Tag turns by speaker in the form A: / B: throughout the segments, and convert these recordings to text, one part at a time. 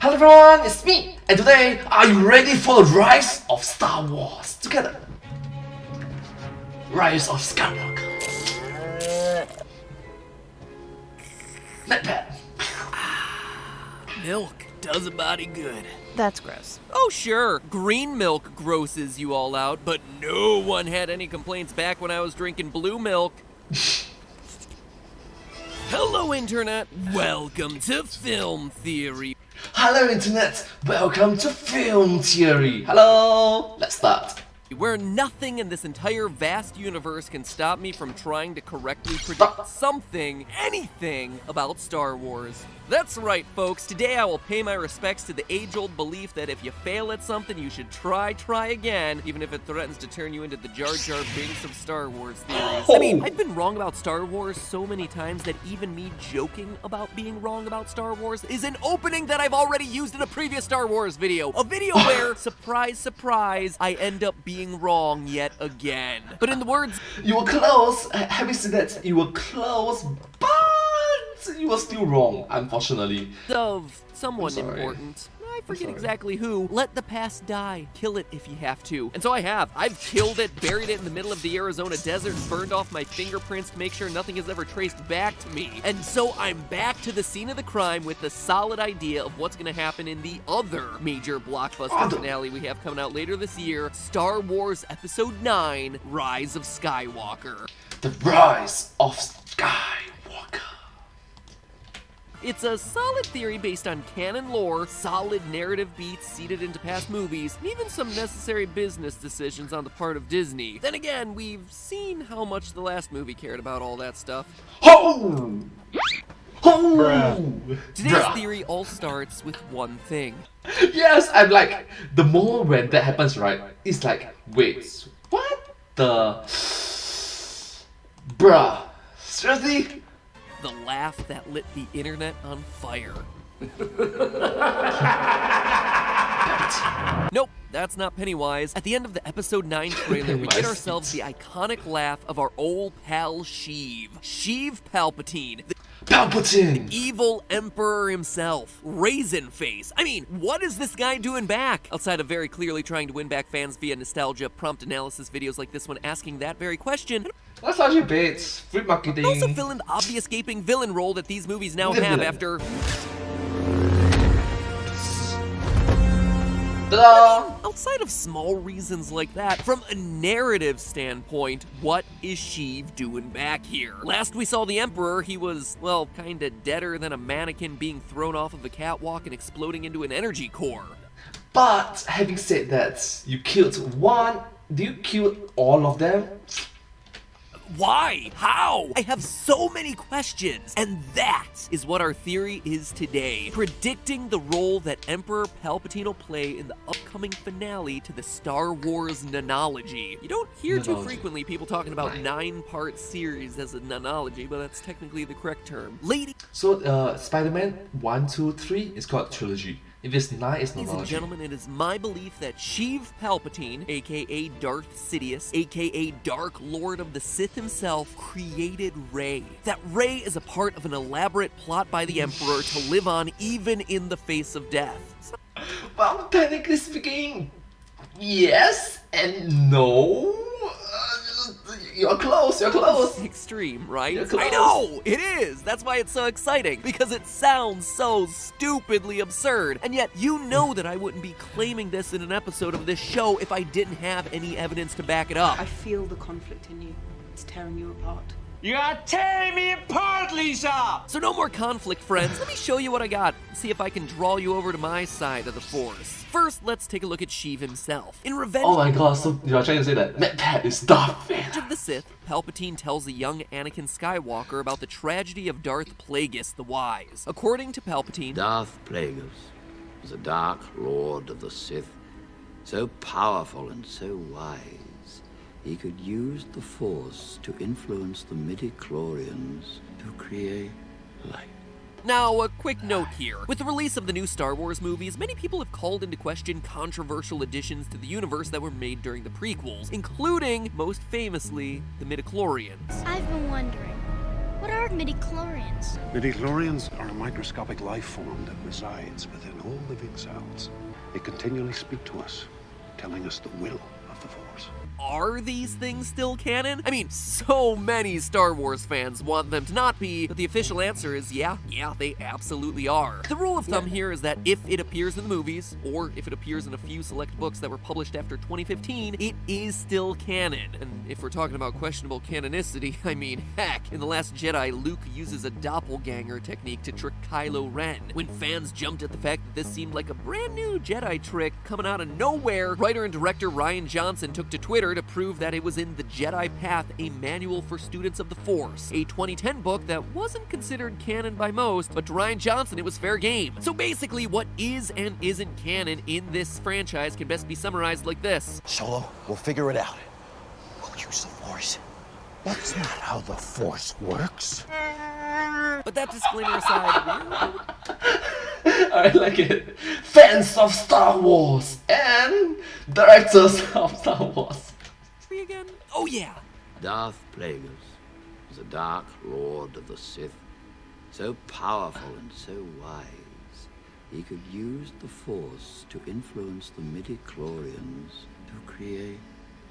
A: Hello everyone, it's me, and today, are you ready for the rise of Star Wars together? Rise of Skywalker. Not bad.
B: Milk does a body good.
C: That's gross.
B: Oh sure, green milk grosses you all out, but no one had any complaints back when I was drinking blue milk. Hello Internet, welcome to Film Theory.
A: Hello Internet, welcome to Film Theory. Hello, let's start.
B: Where nothing in this entire vast universe can stop me from trying to correctly predict something, anything about Star Wars. That's right, folks. Today I will pay my respects to the age-old belief that if you fail at something, you should try again, even if it threatens to turn you into the Jar Jar Binks of Star Wars theories. I mean, I've been wrong about Star Wars so many times that even me joking about being wrong about Star Wars is an opening that I've already used in a previous Star Wars video. A video where, surprise, surprise, I end up being wrong yet again. But in the words...
A: You were close. Having said that, you were close, but you were still wrong, unfortunately.
B: Of someone important. I forget exactly who. Let the past die. Kill it if you have to. And so I have. I've killed it, buried it in the middle of the Arizona desert, burned off my fingerprints to make sure nothing is ever traced back to me. And so I'm back to the scene of the crime with a solid idea of what's going to happen in the other major blockbuster finale we have coming out later this year, Star Wars Episode 9, Rise of Skywalker.
A: The Rise of Skywalker.
B: It's a solid theory based on canon lore, solid narrative beats seeded into past movies, and even some necessary business decisions on the part of Disney. Then again, we've seen how much the last movie cared about all that stuff.
A: Ho! Ho!
B: Today's theory all starts with one thing.
A: Yes, I'm like, the more when that happens, right, it's like, wait, what the... Bruh, seriously?
B: The laugh that lit the internet on fire. Nope, that's not Pennywise. At the end of the Episode 9 trailer, we get ourselves the iconic laugh of our old pal Sheev. Sheev Palpatine.
A: Palpatine!
B: The evil emperor himself. Raisin Face. I mean, what is this guy doing back? Outside of very clearly trying to win back fans via nostalgia, prompt analysis videos like this one asking that very question.
A: That's actually baits. Free marketing.
B: Also fill in the obvious gaping villain role that these movies now have after...
A: Ta-da!
B: Outside of small reasons like that, from a narrative standpoint, what is Sheev doing back here? Last we saw the Emperor, he was, well, kinda deader than a mannequin being thrown off of a catwalk and exploding into an energy core.
A: But, having said that, you killed one, do you kill all of them?
B: Why? How? I have so many questions, and that is what our theory is today. Predicting the role that Emperor Palpatine will play in the upcoming finale to the Star Wars nonology. You don't hear too frequently people talking about 9-part series as a nonology, but that's technically the correct term.
A: So, Spider-Man 1, 2, 3 is called trilogy. If it's 9, it's nonology.
B: Ladies and gentlemen, it is my belief that Sheev Palpatine, aka Darth Sidious, aka Dark Lord of the Sith himself, created Rey. That Rey is a part of an elaborate plot by the Emperor to live on even in the face of death.
A: Well, technically speaking, yes and no. You're close, you're close.
B: Extreme, right?
A: You're close.
B: I know, it is. That's why it's so exciting, because it sounds so stupidly absurd. And yet, you know that I wouldn't be claiming this in an episode of this show if I didn't have any evidence to back it up.
C: I feel the conflict in you. It's tearing you apart.
D: You are tearing me apart, Lisa!
B: So no more conflict, friends. Let me show you what I got. See if I can draw you over to my side of the Force. First, let's take a look at Sheev himself. In Revenge
A: Oh my god, so you're trying to say that is Darth Vader.
B: of the Sith, Palpatine tells a young Anakin Skywalker about the tragedy of Darth Plagueis the Wise. According to Palpatine,
E: Darth Plagueis was a dark lord of the Sith, so powerful and so wise, he could use the Force to influence the Midichlorians to create light.
B: Now, a quick note here. With the release of the new Star Wars movies, many people have called into question controversial additions to the universe that were made during the prequels, including, most famously, the Midichlorians.
F: I've been wondering, What are midichlorians?
G: Midichlorians are a microscopic life form that resides within all living cells. They continually speak to us, telling us the will of the Force.
B: Are these things still canon? I mean, so many Star Wars fans want them to not be, but the official answer is yeah, they absolutely are. The rule of thumb here is that if it appears in the movies, or if it appears in a few select books that were published after 2015, it is still canon. And if we're talking about questionable canonicity, I mean, heck, in The Last Jedi, Luke uses a doppelganger technique to trick Kylo Ren. When fans jumped at the fact that this seemed like a brand new Jedi trick coming out of nowhere, writer and director Rian Johnson took to Twitter to prove that it was in The Jedi Path, a manual for students of the Force, a 2010 book that wasn't considered canon by most, but to Rian Johnson it was fair game. So basically, what is and isn't canon in this franchise can best be summarized like this.
H: Solo, we'll figure it out. We'll use the Force. That's not how the Force works.
B: But that disclaimer aside,
A: I like it. Fans of Star Wars and directors of Star Wars.
B: again? Oh yeah!
E: Darth Plagueis was a dark lord of the Sith, so powerful and so wise, he could use the Force to influence the Midichlorians to create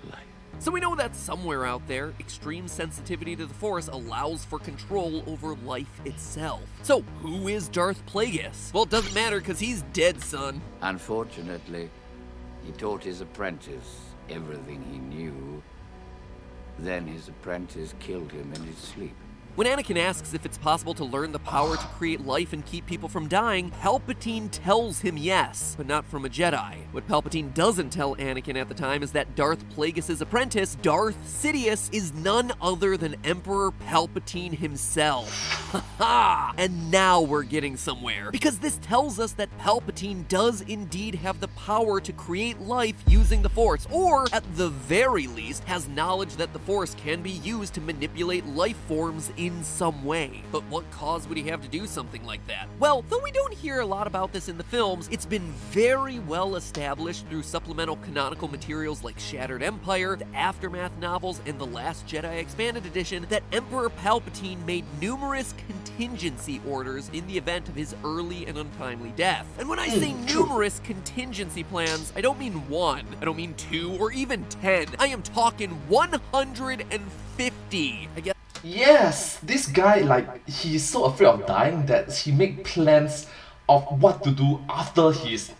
E: life.
B: So we know that somewhere out there, extreme sensitivity to the Force allows for control over life itself. So who is Darth Plagueis? Well, it doesn't matter because he's dead, son.
E: Unfortunately, he taught his apprentice everything he knew. Then his apprentice killed him in his sleep.
B: When Anakin asks if it's possible to learn the power to create life and keep people from dying, Palpatine tells him yes, but not from a Jedi. What Palpatine doesn't tell Anakin at the time is that Darth Plagueis' apprentice, Darth Sidious, is none other than Emperor Palpatine himself. Haha! And now we're getting somewhere, because this tells us that Palpatine does indeed have the power to create life using the Force, or at the very least, has knowledge that the Force can be used to manipulate life forms in some way. But what cause would he have to do something like that? Well, though we don't hear a lot about this in the films, it's been very well established through supplemental canonical materials like Shattered Empire, the Aftermath novels, and The Last Jedi Expanded Edition that Emperor Palpatine made numerous contingency orders in the event of his early and untimely death. And when I say numerous contingency plans, I don't mean one, I don't mean 2 or even 10. I am talking 150. I guess.
A: Yes, this guy, like, he's so afraid of dying that he make plans of what to do after he's...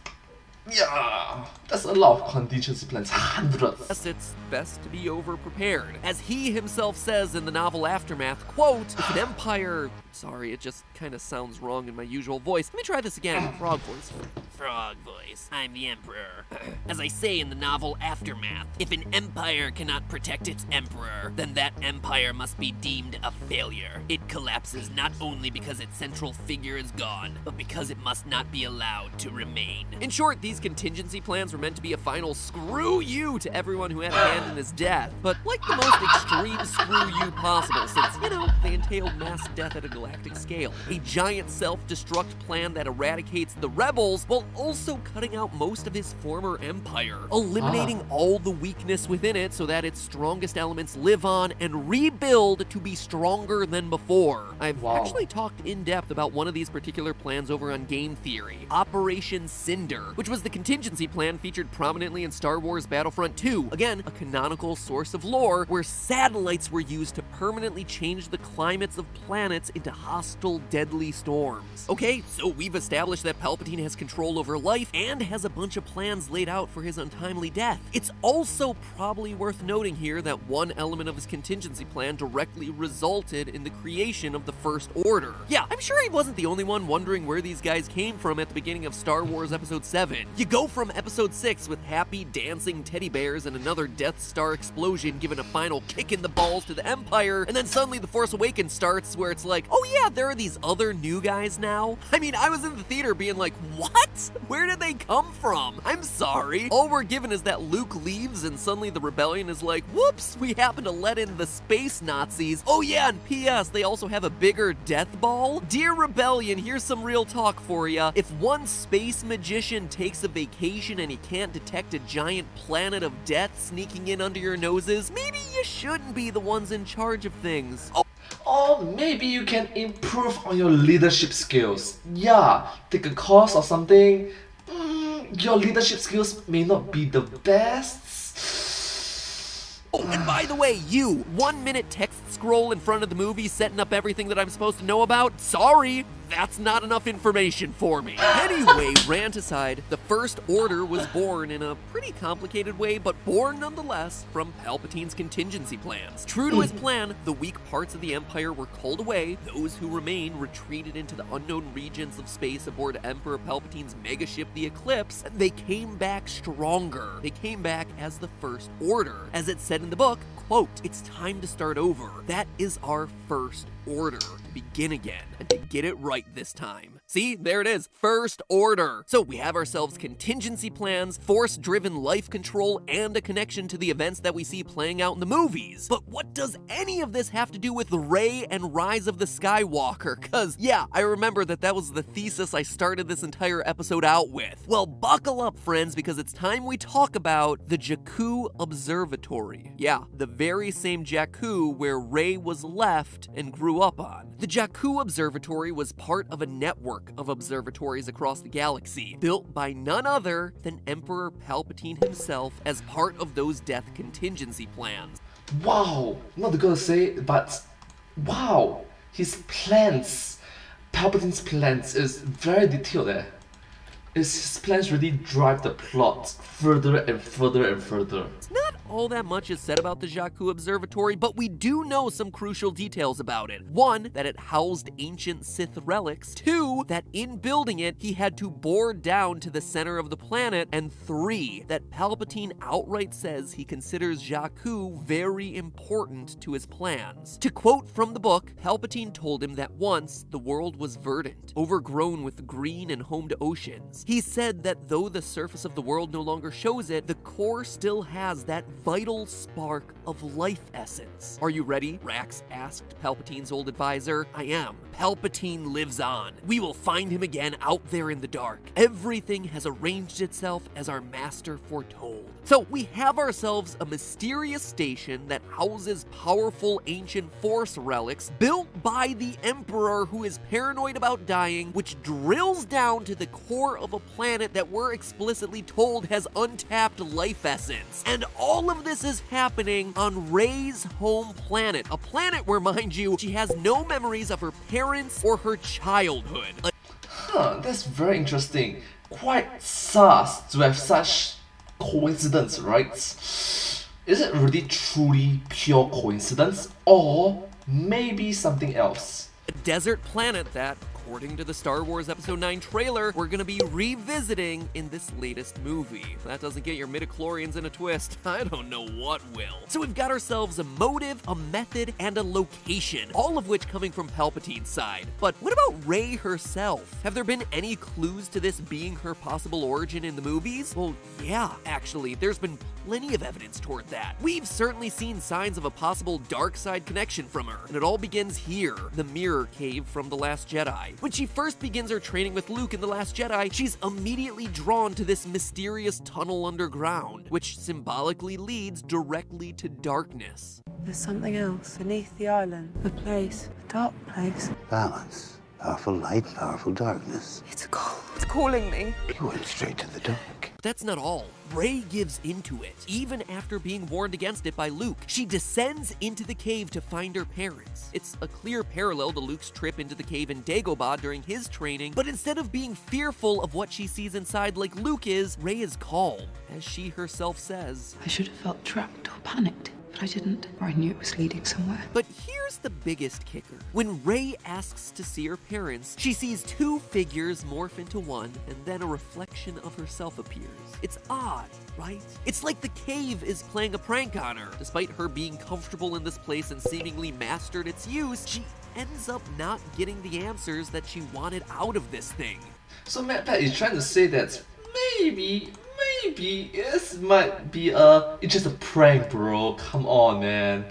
A: Yeah, that's a lot of contingency plans, hundreds.
B: It's best to be over-prepared. As he himself says in the novel Aftermath, quote, if an empire... Sorry, it just kind of sounds wrong in my usual voice. Let me try this again. Frog voice. Frog voice. I'm the emperor. As I say in the novel Aftermath, if an empire cannot protect its emperor, then that empire must be deemed a failure. It collapses not only because its central figure is gone, but because it must not be allowed to remain. In short, these contingency plans were meant to be a final screw you to everyone who had a hand in his death, but like the most extreme screw you possible, since, you know, they entailed mass death at a galactic scale. A giant self-destruct plan that eradicates the rebels while also cutting out most of his former empire, eliminating all the weakness within it so that its strongest elements live on and rebuild to be stronger than before. I've actually talked in depth about one of these particular plans over on Game Theory, Operation Cinder, which was the contingency plan featured prominently in Star Wars Battlefront 2, again, a canonical source of lore where satellites were used to permanently change the climates of planets into hostile, deadly storms. Okay, so we've established that Palpatine has control over life and has a bunch of plans laid out for his untimely death. It's also probably worth noting here that one element of his contingency plan directly resulted in the creation of the First Order. Yeah, I'm sure he wasn't the only one wondering where these guys came from at the beginning of Star Wars Episode 7. You go from Episode 6 with happy dancing teddy bears and another Death Star explosion giving a final kick in the balls to the Empire, and then suddenly The Force Awakens starts where it's like, oh yeah, there are these other new guys now? I mean, I was in the theater being like, what? Where did they come from? I'm sorry. All we're given is that Luke leaves and suddenly the rebellion is like, whoops, we happen to let in the space Nazis. Oh yeah, and P.S. they also have a bigger death ball? Dear Rebellion, here's some real talk for ya. If one space magician takes a vacation and he can't detect a giant planet of death sneaking in under your noses, maybe you shouldn't be the ones in charge of things.
A: Oh Or maybe you can improve on your leadership skills. Yeah, take a course or something. Your leadership skills may not be the best.
B: Oh, and by the way, you, 1 minute text scroll in front of the movie setting up everything that I'm supposed to know about? Sorry, that's not enough information for me. Anyway, rant aside, the First Order was born in a pretty complicated way, but born nonetheless from Palpatine's contingency plans. True to his plan, the weak parts of the Empire were culled away, those who remained retreated into the unknown regions of space aboard Emperor Palpatine's megaship the Eclipse, and they came back stronger. They came back as the First Order. As it said in the book, quote, "It's time to start over. That is our First Order. To begin again, and to get it right this time." See, there it is, First Order. So we have ourselves contingency plans, force-driven life control, and a connection to the events that we see playing out in the movies. But what does any of this have to do with Rey and Rise of the Skywalker? Cause yeah, I remember that was the thesis I started this entire episode out with. Well, buckle up, friends, because it's time we talk about the Jakku Observatory. Yeah, the very same Jakku where Rey was left and grew up on. The Jakku Observatory was part of a network of observatories across the galaxy, built by none other than Emperor Palpatine himself as part of those death contingency plans.
A: Wow, not gonna say, but wow, his plans, Palpatine's plans is very detailed there. His plans really drive the plot further and further and further.
B: Not all that much is said about the Jakku Observatory, but we do know some crucial details about it. One, that it housed ancient Sith relics. Two, that in building it, he had to bore down to the center of the planet. And three, that Palpatine outright says he considers Jakku very important to his plans. To quote from the book, Palpatine told him that once the world was verdant, overgrown with green and home to oceans. He said that though the surface of the world no longer shows it, the core still has that vital spark of life essence. "Are you ready?" Rax asked Palpatine's old advisor. "I am. Palpatine lives on. We will find him again out there in the dark. Everything has arranged itself as our master foretold." So we have ourselves a mysterious station that houses powerful ancient Force relics built by the Emperor who is paranoid about dying, which drills down to the core of a planet that we're explicitly told has untapped life essence. And all of this is happening on Rey's home planet, a planet where, mind you, she has no memories of her parents or her childhood.
A: That's very interesting. Quite sus to have such coincidence, right? Is it really truly pure coincidence, or maybe something else?
B: A desert planet that, according to the Star Wars Episode 9 trailer, we're gonna be revisiting in this latest movie. If that doesn't get your midichlorians in a twist, I don't know what will. So we've got ourselves a motive, a method, and a location, all of which coming from Palpatine's side. But what about Rey herself? Have there been any clues to this being her possible origin in the movies? Well, yeah, actually, there's been plenty of evidence toward that. We've certainly seen signs of a possible dark side connection from her, and it all begins here, the Mirror Cave from The Last Jedi. When she first begins her training with Luke in The Last Jedi, she's immediately drawn to this mysterious tunnel underground, which symbolically leads directly to darkness.
C: There's something else beneath the island. A place. A dark place.
H: Balance. Powerful light, powerful darkness.
C: It's cold. It's calling me.
H: You went straight to the dark.
B: But that's not all. Rey gives into it, even after being warned against it by Luke. She descends into the cave to find her parents. It's a clear parallel to Luke's trip into the cave in Dagobah during his training, but instead of being fearful of what she sees inside like Luke is, Rey is calm, as she herself says.
C: I should have felt trapped or panicked, but I didn't. Or I knew it was leading somewhere.
B: But here's the biggest kicker. When Rey asks to see her parents, she sees two figures morph into one, and then a reflection of herself appears. It's odd, right? It's like the cave is playing a prank on her. Despite her being comfortable in this place and seemingly mastered its use, she ends up not getting the answers that she wanted out of this thing.
A: So MadPat is trying to say that maybe it might be it's just a prank, bro. Come on, man.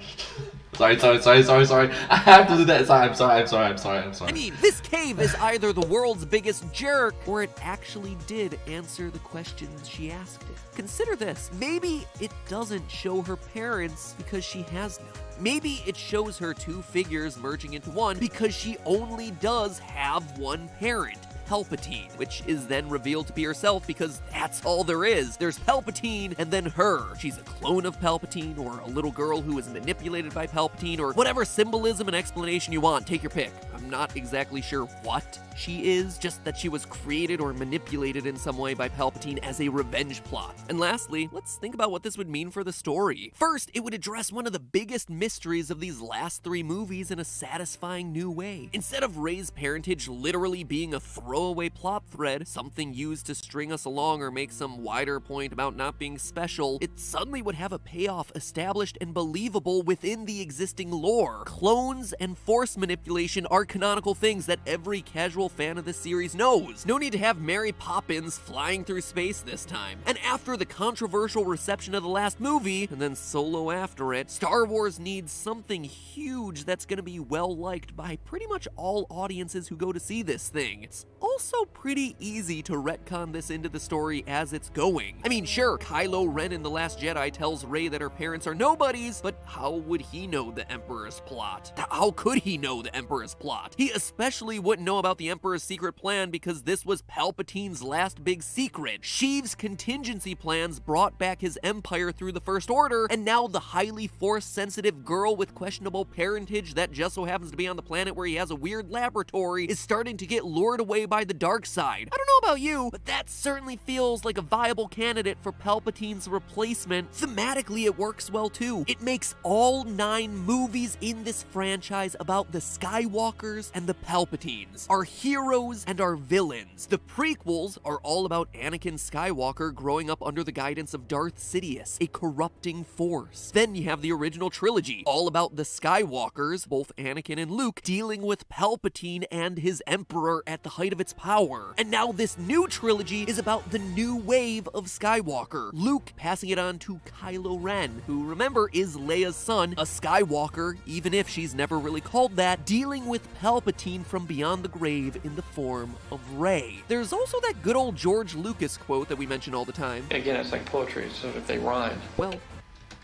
A: Sorry. I have to do that. I'm sorry.
B: I mean, this cave is either the world's biggest jerk, or it actually did answer the questions she asked it. Consider this. Maybe it doesn't show her parents because she has none. Maybe it shows her two figures merging into one because she only does have one parent. Palpatine, which is then revealed to be herself because that's all there is. There's Palpatine and then her. She's a clone of Palpatine, or a little girl who is manipulated by Palpatine, or whatever symbolism and explanation you want. Take your pick. I'm not exactly sure what she is, just that she was created or manipulated in some way by Palpatine as a revenge plot. And lastly, let's think about what this would mean for the story. First, it would address one of the biggest mysteries of these last three movies in a satisfying new way. Instead of Rey's parentage literally being a throwaway plot thread, something used to string us along or make some wider point about not being special, it suddenly would have a payoff established and believable within the existing lore. Clones and Force manipulation are canonical things that every casual fan of this series knows. No need to have Mary Poppins flying through space this time. And after the controversial reception of the last movie, and then Solo after it, Star Wars needs something huge that's gonna be well liked by pretty much all audiences who go to see this thing. It's also pretty easy to retcon this into the story as it's going. I mean, sure, Kylo Ren in The Last Jedi tells Rey that her parents are nobodies, but how would he know the Emperor's plot? How could he know the Emperor's plot? He especially wouldn't know about the Emperor's secret plan because this was Palpatine's last big secret. Sheev's contingency plans brought back his empire through the First Order, and now the highly Force-sensitive girl with questionable parentage that just so happens to be on the planet where he has a weird laboratory is starting to get lured away by the dark side. I don't know about you, but that certainly feels like a viable candidate for Palpatine's replacement. Thematically, it works well too. It makes all 9 movies in this franchise about the Skywalkers and the Palpatines, our heroes and our villains. The prequels are all about Anakin Skywalker growing up under the guidance of Darth Sidious, a corrupting force. Then you have the original trilogy, all about the Skywalkers, both Anakin and Luke, dealing with Palpatine and his Emperor at the height of its power. And now this new trilogy is about the new wave of Skywalker, Luke passing it on to Kylo Ren, who, remember, is Leia's son, a Skywalker, even if she's never really called that, dealing with Palpatine from beyond the grave in the form of Rey. There's also that good old George Lucas quote that we mention all the time.
F: Again, it's like poetry, so if they rhyme.
B: Well,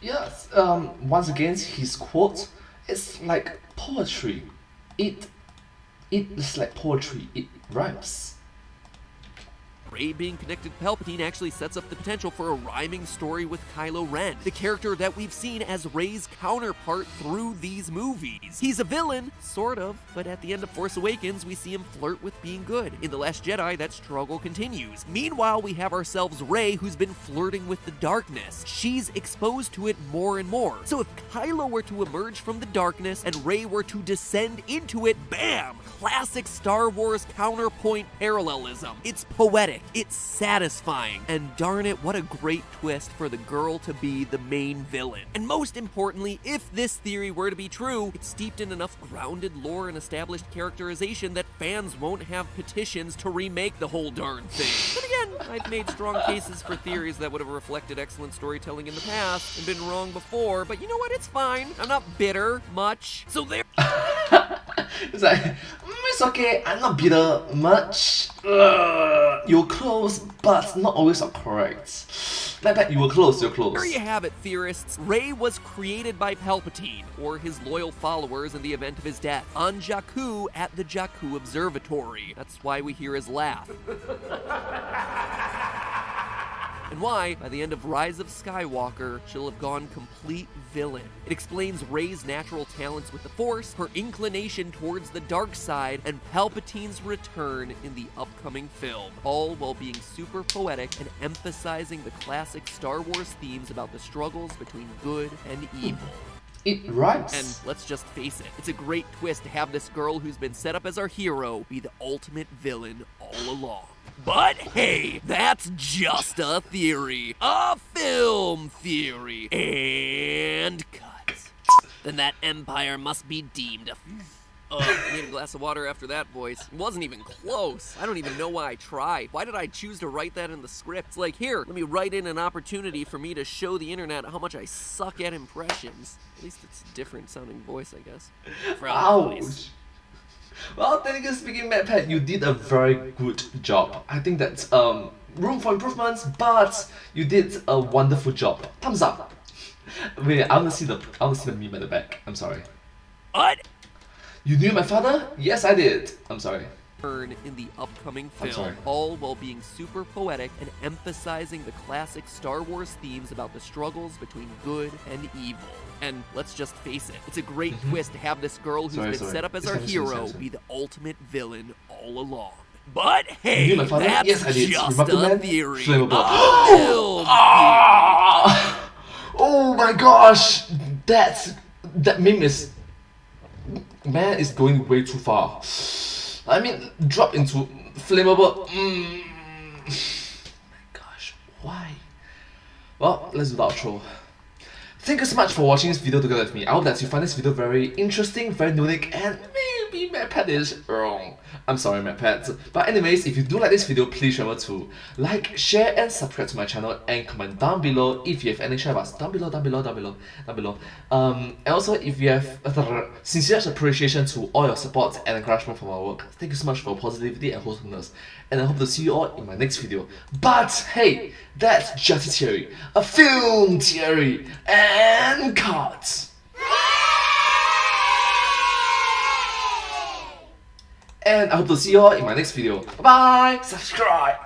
A: Yes, once again, his quote, it's like poetry. It's like poetry, it rhymes.
B: Rey being connected to Palpatine actually sets up the potential for a rhyming story with Kylo Ren, the character that we've seen as Rey's counterpart through these movies. He's a villain, sort of, but at the end of Force Awakens, we see him flirt with being good. In The Last Jedi, that struggle continues. Meanwhile, we have ourselves Rey, who's been flirting with the darkness. She's exposed to it more and more. So if Kylo were to emerge from the darkness and Rey were to descend into it, bam! Classic Star Wars counterpoint parallelism. It's poetic. It's satisfying, and darn it, what a great twist for the girl to be the main villain. And most importantly, if this theory were to be true, it's steeped in enough grounded lore and established characterization that fans won't have petitions to remake the whole darn thing. But again, I've made strong cases for theories that would have reflected excellent storytelling in the past and been wrong before, but you know what, it's fine. I'm not bitter much. So there.
A: It's like, it's okay, I'm not bitter much. You're close, but not always correct. Like, you were close, you're close.
B: There you have it, theorists. Rey was created by Palpatine, or his loyal followers in the event of his death, on Jakku at the Jakku Observatory. That's why we hear his laugh. And why, by the end of Rise of Skywalker, she'll have gone complete villain. It explains Rey's natural talents with the Force, her inclination towards the dark side, and Palpatine's return in the upcoming film, all while being super poetic and emphasizing the classic Star Wars themes about the struggles between good and evil.
A: It rhymes.
B: And let's just face it, it's a great twist to have this girl who's been set up as our hero be the ultimate villain all along. But hey, that's just a theory. A film theory. And cut. Then that empire must be deemed a I need a glass of water after that voice. It wasn't even close. I don't even know why I tried. Why did I choose to write that in the script? It's like, here, let me write in an opportunity for me to show the internet how much I suck at impressions. At least it's a different sounding voice, I guess.
A: Ouch. Well, technically speaking, MadPat, you did a very good job. I think that's room for improvements, but you did a wonderful job. Thumbs up. Wait, I want to see the meme at the back. I'm sorry.
B: What?
A: You knew my father? Yes, I did. I'm sorry.
B: In the upcoming
A: I'm sorry.
B: film, all while being super poetic and emphasizing the classic Star Wars themes about the struggles between good and evil. And let's just face it, it's a great twist to have this girl who's been set up as our hero be the ultimate villain all along. But hey,
A: You knew my father?
B: that's
A: Yes, I did.
B: just
A: Remember,
B: a
A: man?
B: theory.
A: Flammable.
B: A film
A: Ah! Oh my gosh! That meme is... Man, is going way too far. I mean, drop into flammable... my gosh, why? Well, let's do the outro. Thank you so much for watching this video together with me. I hope that you find this video very interesting, very unique, and maybe MadPat is wrong. I'm sorry, MadPat. But anyways, if you do like this video, please remember to like, share, and subscribe to my channel, and comment down below if you have any share bars. Down below. And also, if you have sincere appreciation to all your support and encouragement for my work, thank you so much for positivity and wholesomeness. And I hope to see you all in my next video. But hey, that's just a theory, a film theory, and cards. And I hope to see you all in my next video. Bye bye! Subscribe!